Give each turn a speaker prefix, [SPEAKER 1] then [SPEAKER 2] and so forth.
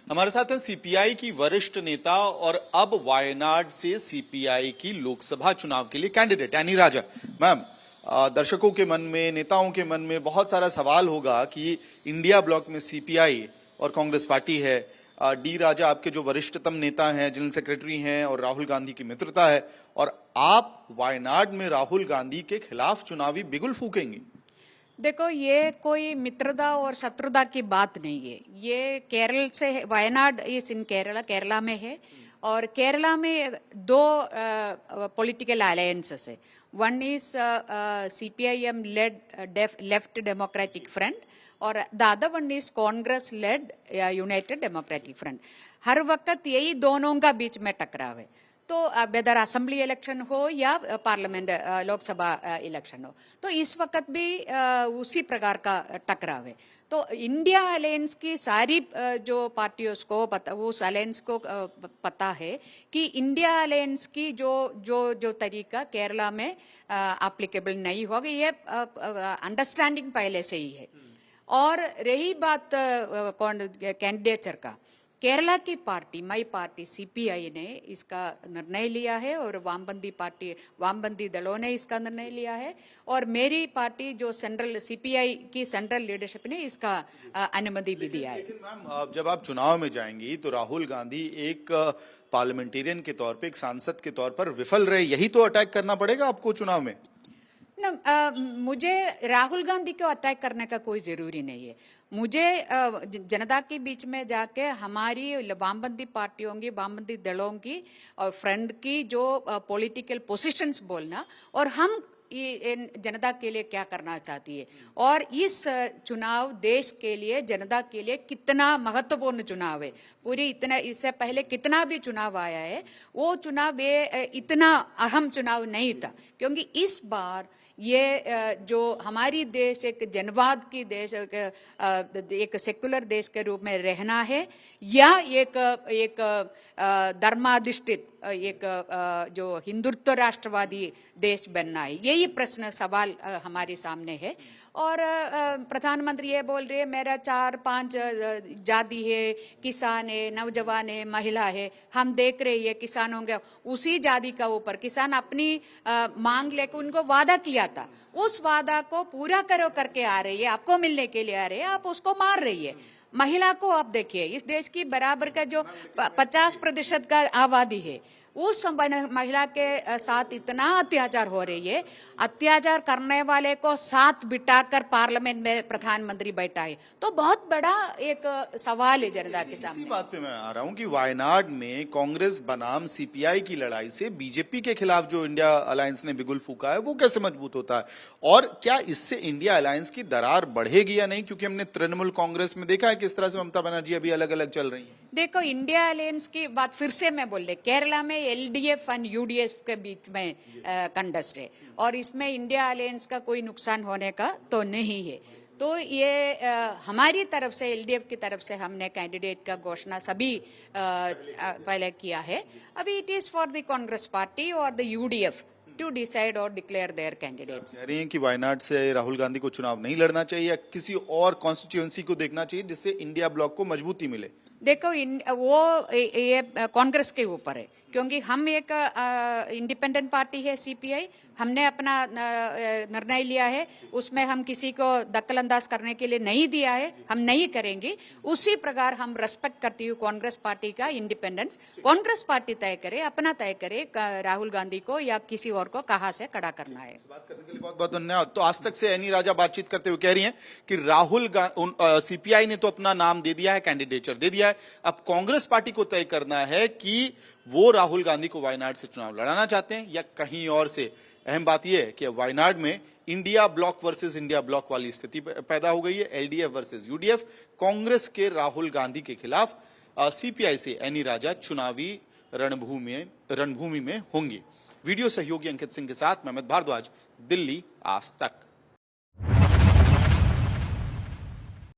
[SPEAKER 1] हमारे साथ हैं सीपीआई की वरिष्ठ नेता और अब वायनाड से सीपीआई की लोकसभा चुनाव के लिए कैंडिडेट एनी राजा। मैम, दर्शकों के मन में, नेताओं के मन में बहुत सारा सवाल होगा कि इंडिया ब्लॉक में सीपीआई और कांग्रेस पार्टी है। डी राजा आपके जो वरिष्ठतम नेता हैं, जनरल सेक्रेटरी हैं और राहुल गांधी की मित्रता है, और आप वायनाड में राहुल गांधी के खिलाफ चुनावी बिगुल फूकेंगी।
[SPEAKER 2] देखो, ये कोई मित्रता और शत्रुता की बात नहीं है। ये केरल से है, वायनाड इज इन केरला में है, और केरला में दो पॉलिटिकल अलायंसेस है। One is CPIM led left democratic front और the other one is Congress led united democratic front. हर वक्त यही दोनों का बीच में टकराव है। तो वेदर असेंबली इलेक्शन हो या पार्लियामेंट लोकसभा इलेक्शन हो, तो इस वक्त भी उसी प्रकार का टकराव है। तो इंडिया अलायंस की सारी जो पार्टियों को पता, उस अलायंस को पता है कि इंडिया अलायंस की जो तरीका केरला में एप्लीकेबल नहीं होगा, ये अंडरस्टैंडिंग पहले से ही है। और रही बात कैंडिडेचर का, केरला की पार्टी, माई पार्टी सीपीआई ने इसका निर्णय लिया है और वामपंथी दलों ने इसका निर्णय लिया है, और मेरी पार्टी जो सेंट्रल सीपीआई की सेंट्रल लीडरशिप ने इसका अनुमति भी दिया है।
[SPEAKER 1] लेकिन मैम, जब आप चुनाव में जाएंगी तो राहुल गांधी एक पार्लियामेंटेरियन के तौर पे, एक सांसद के तौर पर विफल रहे, यही तो अटैक करना पड़ेगा आपको चुनाव में।
[SPEAKER 2] मुझे राहुल गांधी को अटैक करने का कोई जरूरी नहीं है। मुझे जनता के बीच में जाके हमारी वामपंथी पार्टियों की, वामपंथी दलों की और फ्रंट की जो पॉलिटिकल पोजीशंस बोलना, और हम जनता के लिए क्या करना चाहती है, और इस चुनाव देश के लिए, जनता के लिए कितना महत्वपूर्ण चुनाव है। पूरी इतना, इससे पहले कितना भी चुनाव आया है, वो चुनाव ये इतना अहम चुनाव नहीं था, क्योंकि इस बार ये जो हमारी देश एक जनवाद की देश, एक सेकुलर देश के रूप में रहना है, या एक धर्माधिष्ठित एक जो हिंदुत्व राष्ट्रवादी देश बनना है, यही प्रश्न सवाल हमारे सामने है। और प्रधानमंत्री ये बोल रहे हैं मेरा 4-5 जाति है, किसान है, नौजवान है, महिला है। हम देख रहे हैं किसानों के उसी जाति का ऊपर किसान अपनी मांग लेकर उनको वादा किया था, उस वादा को पूरा करो करके आ रही है, आपको मिलने के लिए आ रही है, आप उसको मार रही है। महिला को आप देखिए, इस देश की बराबर का जो 50% का आबादी है, उस महिला के साथ इतना अत्याचार हो रही है। अत्याचार करने वाले को साथ बिठाकर पार्लियामेंट में प्रधानमंत्री बैठा है, तो बहुत बड़ा एक सवाल है जनता के सामने।
[SPEAKER 1] इसी बात पे मैं आ रहा हूं कि वायनाड में कांग्रेस बनाम सीपीआई की लड़ाई से बीजेपी के खिलाफ जो इंडिया अलायंस ने बिगुल फूका है, वो कैसे मजबूत होता है, और क्या इससे इंडिया अलायंस की दरार बढ़ेगी या नहीं? क्योंकि हमने तृणमूल कांग्रेस में देखा है किस तरह से ममता बनर्जी अभी अलग अलग चल रही है।
[SPEAKER 2] देखो, इंडिया अलायंस की बात फिर से मैं बोल रही, केरला में एलडीएफ और यूडीएफ के बीच में कंटेस्ट है, और इसमें इंडिया अलायंस का कोई नुकसान होने का तो नहीं है। तो ये हमारी तरफ से, एलडीएफ की तरफ से हमने कैंडिडेट का घोषणा सभी पहले किया है। अभी it is for the Congress party और द यूडीएफ टू डिसाइड और डिक्लेयर देयर कैंडिडेट्स।
[SPEAKER 1] कह रही हैं कि वायनाड से राहुल गांधी को चुनाव नहीं लड़ना चाहिए, या किसी और कॉन्स्टिट्यूएंसी को देखना चाहिए जिससे इंडिया ब्लॉक को मजबूती मिले।
[SPEAKER 2] देखो, वो ये कांग्रेस के ऊपर है, क्योंकि हम एक इंडिपेंडेंट पार्टी है सीपीआई, हमने अपना निर्णय लिया है, उसमें हम किसी को दखलंदाज करने के लिए नहीं दिया है, हम नहीं करेंगे। उसी प्रकार हम रेस्पेक्ट करती हूँ कांग्रेस पार्टी का इंडिपेंडेंस। कांग्रेस पार्टी तय करे, अपना तय करे राहुल गांधी को या किसी और को कहाँ से खड़ा करना है।
[SPEAKER 1] बात करने के लिए बहुत बहुत धन्यवाद। तो आज तक से एनी राजा बातचीत करते हुए कह रही हैं कि राहुल सीपीआई ने तो अपना नाम दे दिया है, कैंडिडेचर दे दिया है, अब कांग्रेस पार्टी को तय करना है कि वो राहुल गांधी को वायनाड से चुनाव लड़ाना चाहते हैं या कहीं और से। अहम बात यह है कि वायनाड में India block versus India block वाली स्थिति पैदा हो गई है। एलडीएफ वर्सेस यूडीएफ, कांग्रेस के राहुल गांधी के खिलाफ सीपीआई से एनी राजा चुनावी रणभूमि में होंगी। वीडियो सहयोगी अंकित सिंह के साथ मैं अमित भारद्वाज, दिल्ली आज तक।